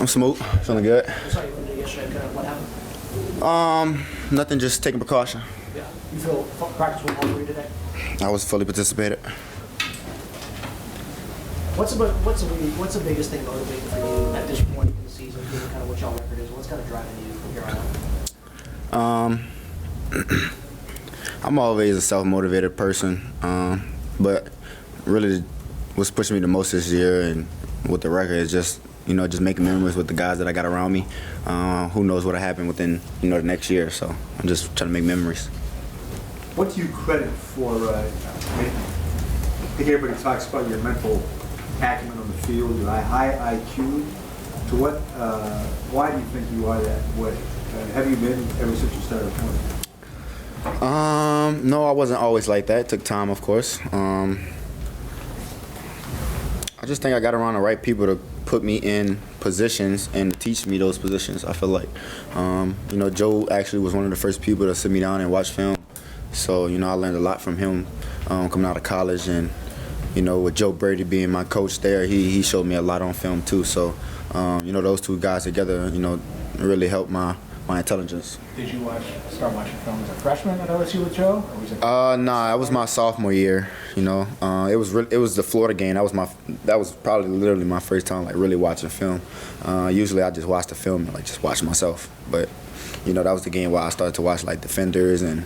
I'm smooth, feeling good. I saw you yesterday. What happened? Nothing, just taking precaution. Yeah. You feel practice went well for you today? I was fully participated. What's the biggest thing motivating for you at this point in the season, given kind of what y'all record is? What's kind of driving you from here on out? I'm always a self-motivated person, but really what's pushing me the most this year and with the record is just making memories with the guys that I got around me. Who knows what'll happen within, the next year, so I'm just trying to make memories. What do you credit for, I think everybody talks about your mental acumen on the field, your high IQ. Why do you think you are that way? Have you been ever since you started playing? No, I wasn't always like that. It took time, of course. I just think I got around the right people to put me in positions and teach me those positions. I feel like, Joe actually was one of the first people to sit me down and watch film. So, I learned a lot from him coming out of college. And, with Joe Burrow being my coach there, he showed me a lot on film too. So, those two guys together, really helped my intelligence. Did you start watching film as a freshman at OSU with Joe? Or was it Nah, it was my sophomore year. It was the Florida game. That was probably literally my first time really watching film. Usually I just watch the film and just watch myself. But that was the game where I started to watch defenders and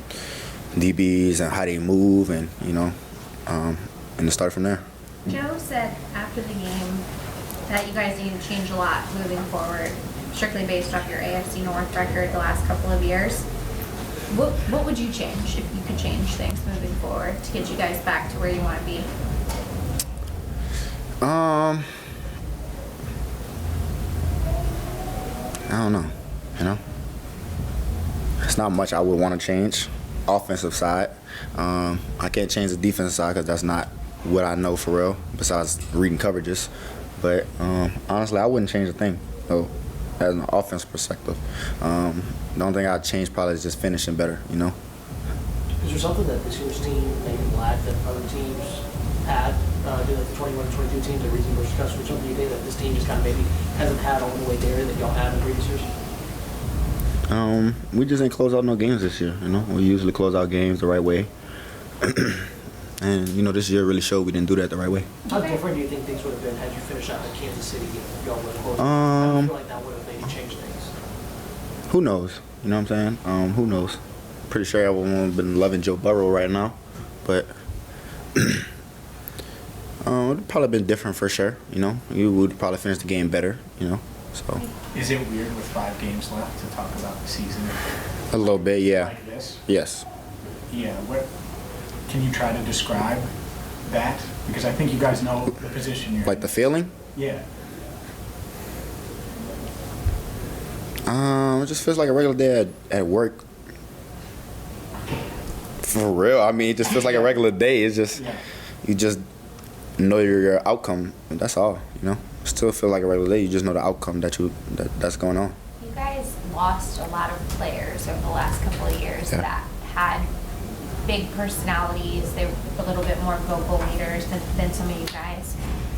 DBs and how they move and it started from there. Joe said after the game that you guys need to change a lot moving forward, strictly based off your AFC North record the last couple of years. What would you change if you could change things moving forward to get you guys back to where you want to be? I don't know. It's not much I would want to change. Offensive side, I can't change the defensive side because that's not what I know for real. Besides reading coverages, but honestly, I wouldn't change a thing. So, as an offensive perspective, the only thing I'd change probably is just finishing better. Is there something that this year's team maybe lacked that other teams had? The 21 and 22 teams that recently versus customers, something you think that this team just kind of maybe hasn't had all the way there that y'all have in previous years? We just didn't close out no games this year. We usually close out games the right way, and this year really showed we didn't do that the right way. How different do you think things would have been had you finished out in Kansas City? Y'all would have closed. I feel like that would have maybe changed things. Who knows? You know what I'm saying? Who knows? Pretty sure everyone would have been loving Joe Burrow right now, but it would probably been different for sure. You would probably finish the game better. So. Is it weird with 5 games left to talk about the season? A little bit, yeah. Like this? Yes. Yeah. Can you try to describe that? Because I think you guys know the position you're in. Like the feeling? Yeah. It just feels like a regular day at work. For real. it just feels like a regular day. It's just, you just know your outcome. That's all, Still feel like a regular day. You just know the outcome that's going on. You guys lost a lot of players over the last couple of years that had big personalities. They were a little bit more vocal leaders than some of you guys.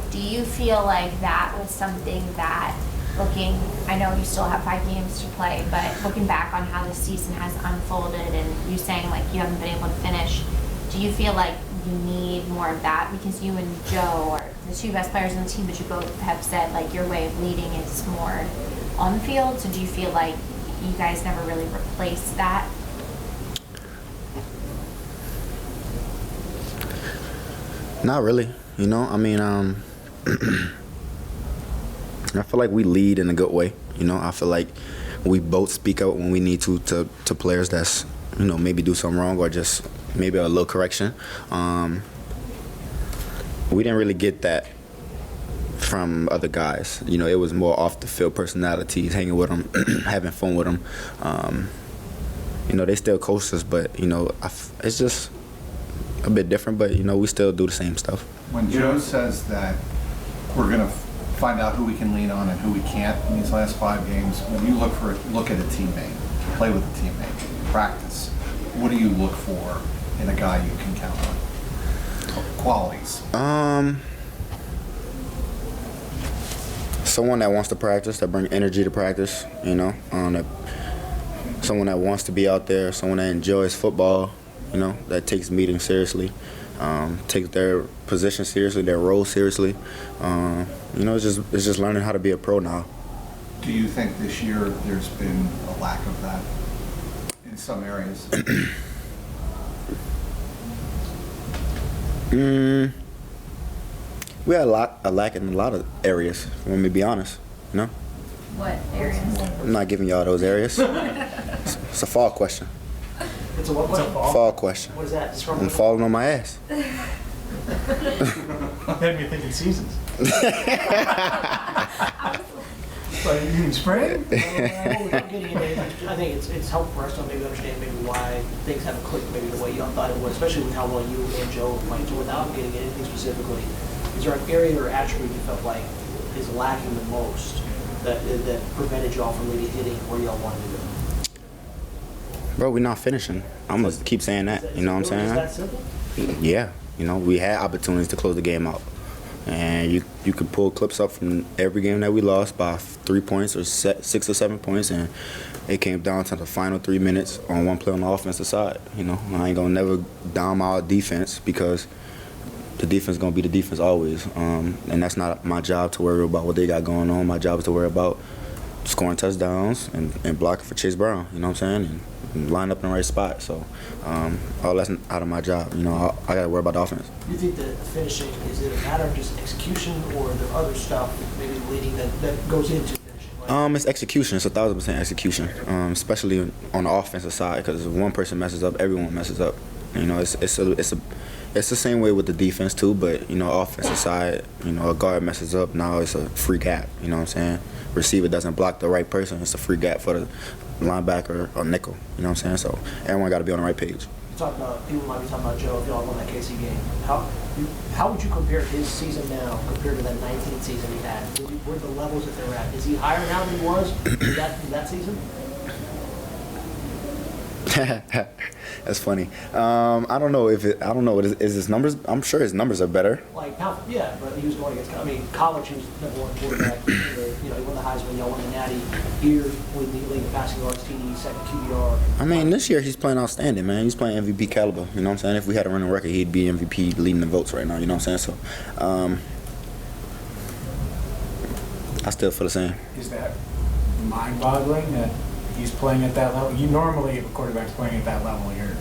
Do you feel like that was something that, I know you still have 5 games to play, but looking back on how the season has unfolded and you saying you haven't been able to finish, do you feel like you need more of that? Because you and Joe are the 2 best players on the team, but you both have said your way of leading is more on the field. So do you feel like you guys never really replaced that? Not really. I feel like we lead in a good way. I feel like we both speak out when we need to players that's, maybe do something wrong or just maybe a little correction. We didn't really get that from other guys. It was more off the field personalities, hanging with them, having fun with them. They still coach us, but, it's just a bit different, but, we still do the same stuff. When Joe says that we're going to find out who we can lean on and who we can't in these last 5 games, when you look at a teammate, play with a teammate, practice, what do you look for in a guy you can count on? Qualities. someone that wants to practice, that bring energy to practice, you know, someone that wants to be out there, someone that enjoys football, you know, that takes meetings seriously, takes their position seriously, their role seriously. You know, it's just learning how to be a pro now. Do you think this year there's been a lack of that in some areas? We had a lack in a lot of areas, if you want me to be honest, you know? What areas? I'm not giving y'all those areas. It's a fall question. It's a what question? Fall question. What is that? Just I'm falling on my ass. Had me thinking seasons. Like, you mean spring? Without getting into it, I think it's helpful for us to maybe understand maybe why things haven't clicked maybe the way you thought it would, especially with how well you and Joe played. So without getting into anything specifically, is there an area or attribute you felt like is lacking the most that prevented y'all from maybe hitting where y'all wanted to go? Bro, we're not finishing. I'm going to keep saying that. You know what I'm saying? Is that simple? Yeah. You know, we had opportunities to close the game out. And you could pull clips up from every game that we lost by 3 points or 6 or 7 points, and it came down to the final 3 minutes on one play on the offensive side. You know, I ain't gonna never down our defense because the defense gonna be the defense always. And that's not my job to worry about what they got going on. My job is to worry about scoring touchdowns and blocking for Chase Brown. You know what I'm saying? And line up in the right spot. So all that's out of my job. You know, I gotta worry about the offense. Do you think that finishing, is it a matter of just execution, or are there other stuff maybe leading that goes into finishing? Like, It's execution. It's 1,000% execution, especially on the offensive side. Because if one person messes up, everyone messes up. You know, it's the same way with the defense too. But you know, offensive side, you know, a guard messes up, now it's a free gap. You know what I'm saying? Receiver doesn't block the right person, it's a free gap for the linebacker or nickel. You know what I'm saying? So everyone got to be on the right page. People might be talking about Joe if y'all won that KC game. How would you compare his season now compared to that 19th season he had? Where the levels that they're at? Is he higher now than he was in that season? That's funny. I don't know. Is his numbers? I'm sure his numbers are better. Like now, yeah, but he was going against. I mean, college he was #1 quarterback. You know, he won the Heisman. Y'all won the Natty. Here, with the league in passing yards, TD, second QBR. I mean, this year he's playing outstanding, man. He's playing MVP caliber. You know what I'm saying? If we had a running record, he'd be MVP leading the votes right now. You know what I'm saying? So, I still feel the same. Is that mind-boggling that he's playing at that level? You normally, if a quarterback's playing at that level, you're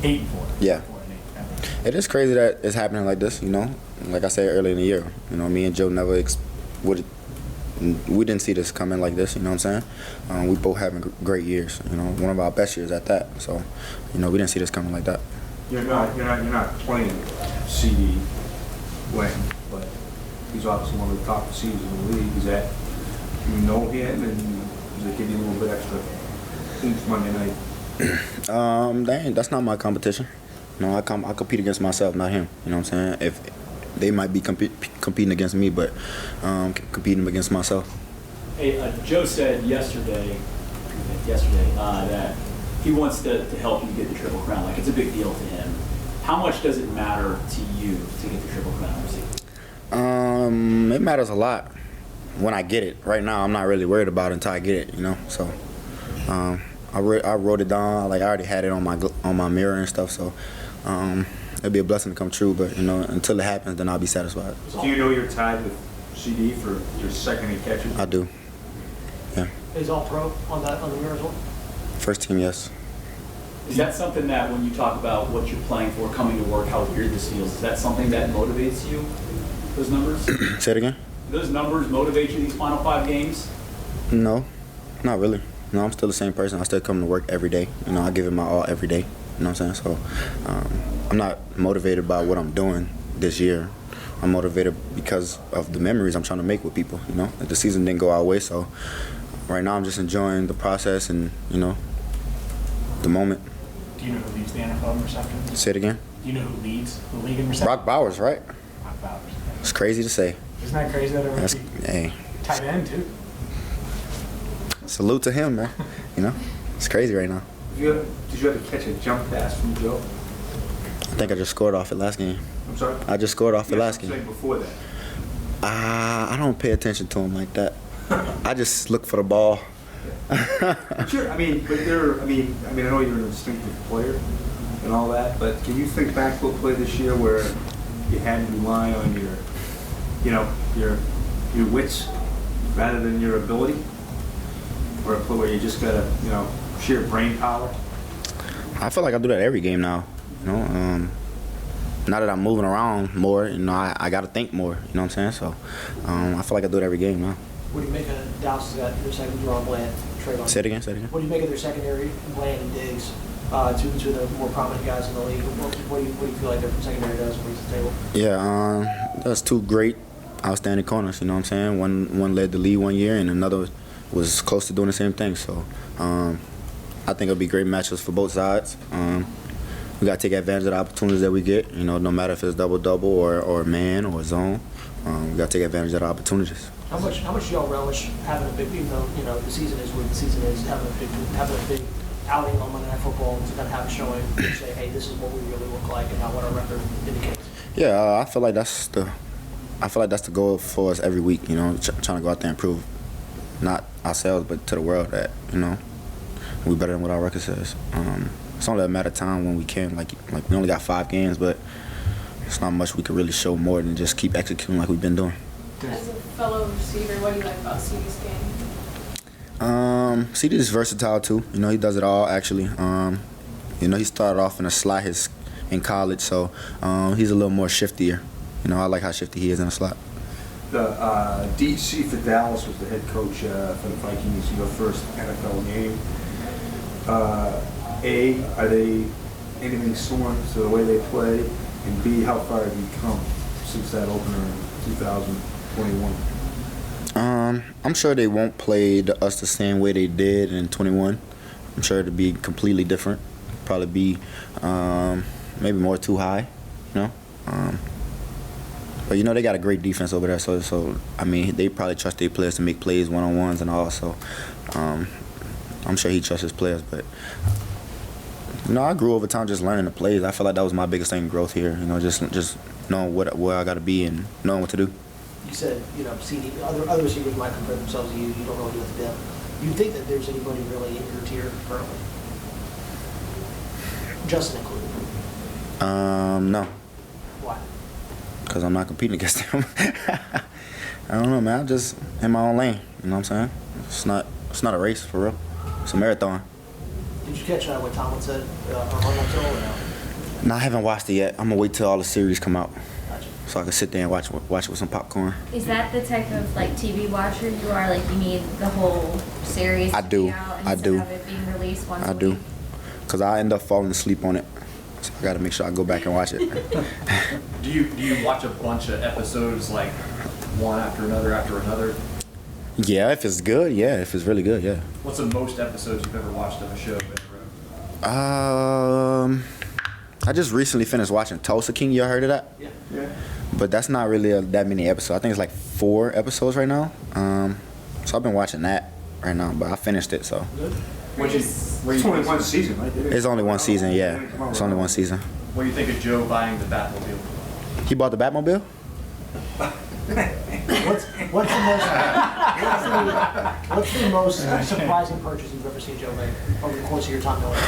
8-4. Yeah. 4-8. It is crazy that it's happening like this, you know. Like I said earlier in the year, you know, me and Joe never we didn't see this coming like this, you know what I'm saying? We both having great years, you know, one of our best years at that. So, you know, we didn't see this coming like that. You're not playing CD when, but he's obviously one of the top receivers in the league. Is that you know him, and does it give you a little bit extra oomph Monday night? That's not my competition. You know, I compete against myself, not him. You know what I'm saying? If they might be competing against me, but competing against myself. Hey, Joe said yesterday that he wants to help you get the Triple Crown. Like, it's a big deal to him. How much does it matter to you to get the Triple Crown? It matters a lot when I get it. Right now, I'm not really worried about it until I get it. You know, so I wrote it down. Like, I already had it on my mirror and stuff. So it'd be a blessing to come true. But you know, until it happens, then I'll be satisfied. Do you know you're tied with CD for your second in catches? I do. Yeah. Is all pro on the mirror as well? First team, yes. Is that something that when you talk about what you're playing for, coming to work, how weird this feels, is that something that motivates you, those numbers? Say it again? Do those numbers motivate you these final 5 games? No, not really. No, I'm still the same person. I still come to work every day. You know, I give it my all every day. You know what I'm saying? So I'm not motivated by what I'm doing this year. I'm motivated because of the memories I'm trying to make with people. You know, the season didn't go our way, so right now I'm just enjoying the process and, you know, the moment. Do you know who leads the NFL in receptions? Say it again? Do you know who leads the league in receptions? Brock Bowers, right? Brock Bowers. It's crazy to say. Isn't that crazy that a That's, rookie hey, tight end too? salute to him, man. You know, it's crazy right now. Did you ever catch a jump pass from Joe? I think I just scored off it last game. I'm sorry? I just scored off it Yeah, last I'm saying game. before that. I don't pay attention to him like that. I just look for the ball. Sure, I mean, but I know you're an instinctive player and all that, but can you think back to a play this year where you had to rely on your wits rather than your ability? Or a play where you just got to, sheer brain power? I feel like I do that every game now. Now that I'm moving around more, I got to think more. You know what I'm saying? So I feel like I do it every game now. What do you make of Dallas has got their second draw Bland, Trayvon? Say it again. What do you make of their secondary, Bland and Diggs, two of the more prominent guys in the league? What do you feel like their secondary does when brings to the table? Yeah, that's two great, outstanding corners. You know what I'm saying? One led the league one year, and another was close to doing the same thing. So I think it'll be great matchups for both sides. We got to take advantage of the opportunities that we get. No matter if it's double or man or zone, we got to take advantage of the opportunities. How much do y'all relish having a big, even though the season is what the season is, having a big outing on Monday Night Football and to kind of have a showing and say, hey, this is what we really look like and not what our record indicates? Yeah, I feel like that's the goal for us every week. Trying to go out there and prove, not ourselves but to the world that we're better than what our record says. It's only a matter of time when we can. Like we only got 5 games, but it's not much we could really show more than just keep executing like we've been doing. As a fellow receiver, what do you like about CD's game? CD is versatile too. He does it all actually. He started off in a slot in college, so he's a little more shiftier. I like how shifty he is in a slot. The DC for Dallas was the head coach for the Vikings. Your first NFL game. A, are they anything similar to the way they play? And B, how far have you come since that opener in 2021? I'm sure they won't play us the same way they did in 21. I'm sure it'll be completely different. Probably be maybe more too high, But they got a great defense over there. So they probably trust their players to make plays one-on-ones and all. So I'm sure he trusts his players, but. I grew over time just learning the plays. I feel like that was my biggest thing, growth here. Just knowing where I got to be and knowing what to do. You said, CD, other receivers might compare themselves to you. You don't really do it to them. Do you think that there's anybody really in your tier currently? Justin included. No. Why? Because I'm not competing against them. I don't know, man. I'm just in my own lane. You know what I'm saying? It's not a race for real. It's a marathon. Did you catch what Tomlin said on that show or no? No, I haven't watched it yet. I'm gonna wait till all the series come out, Gotcha. so I can sit there and watch it with some popcorn. Is that the type of TV watcher you are? Like you need the whole series to be out instead of it being released once a week? Because I end up falling asleep on it. So I got to make sure I go back and watch it. Do you watch a bunch of episodes like one after another? Yeah, if it's good, yeah. If it's really good, yeah. What's the most episodes you've ever watched of a show? I just recently finished watching Tulsa King. You heard of that? Yeah. But that's not really that many episodes. I think it's like 4 episodes right now. So I've been watching that right now, but I finished it, so. Good. It's only one season, right? It's only one season, yeah. It's only one season. What do you think of Joe buying the Batmobile? He bought the Batmobile? What's the most surprising purchase you've ever seen Joe make over the course of your time in the league?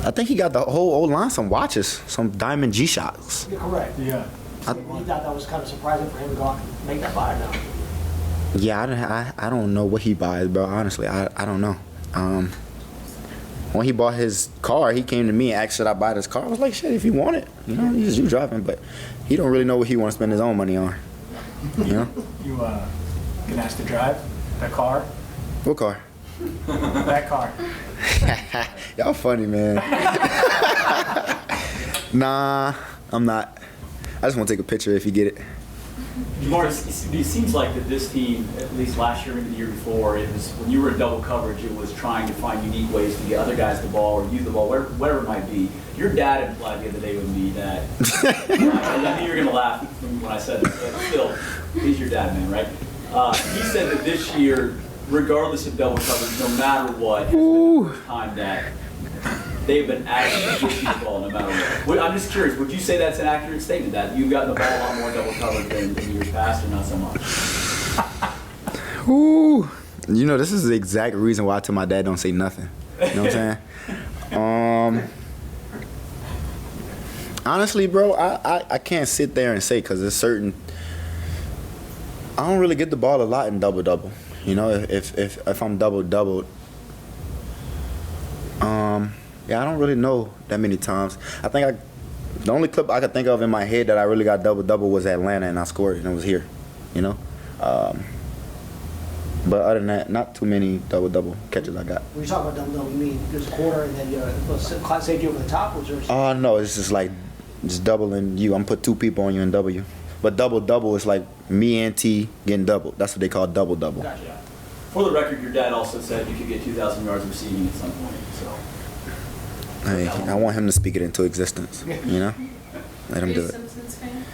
I think he got the whole old line, some watches, some diamond G-Shocks. You're correct. Yeah. So you thought that was kind of surprising for him to go out and make that buy now? Yeah, I don't know what he buys, bro. Honestly, I don't know. When he bought his car, he came to me and asked, should I buy this car? I was like, shit, if you want it. He's you driving, but he don't really know what he want to spend his own money on. You can ask to drive that car? What car? That car. Y'all funny, man. Nah, I'm not. I just want to take a picture if you get it. Morris, it seems like that this team, at least last year and the year before, it was when you were in double coverage, it was trying to find unique ways to get other guys the ball or you the ball, whatever it might be. Your dad implied the other day with me that, I knew you were going to laugh when I said this, but still, he's your dad, man, right? He said that this year, regardless of double coverage, no matter what, has been the first time that they've been adding the ball no matter what. I'm just curious, would you say that's an accurate statement, that you've gotten the ball a lot more double covered than years past, or not so much? Ooh. You know, this is the exact reason why I tell my dad don't say nothing. You know what I'm saying? Honestly, bro, I can't sit there and say, because there's certain. I don't really get the ball a lot in double-double. You know, if I'm double-doubled. Yeah, I don't really know that many times. I think the only clip I could think of in my head that I really got double-double was Atlanta, and I scored, and it was here. You know? But other than that, not too many double-double catches I got. When you talk about double-double, you mean just a quarter and then you're safety over the top, or is there? Oh, no, it's just like just doubling you. I'm put two people on you in W. But double-double is like me and T getting doubled. That's what they call double-double. Gotcha. For the record, your dad also said you could get 2,000 yards receiving at some point, so. Hey, I want him to speak it into existence, you know? Let him Are do you a it. Simpsons fan?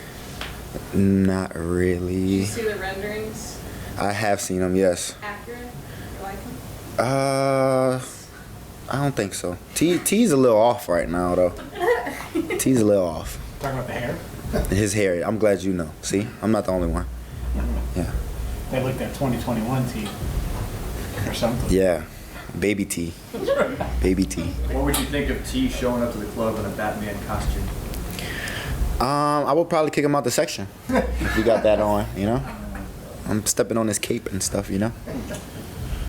Not Did really. you see the renderings? I have seen him, yes. Accurate? You like them? I don't think so. T's a little off right now, though. T's a little off. Talking about the hair? His hair, I'm glad you know. See? I'm not the only one. Yeah. They looked at 2021 T or something. Yeah. Baby T. Baby T. What would you think of T showing up to the club in a Batman costume? I would probably kick him out the section if we got that on, you know? I'm stepping on his cape and stuff, you know?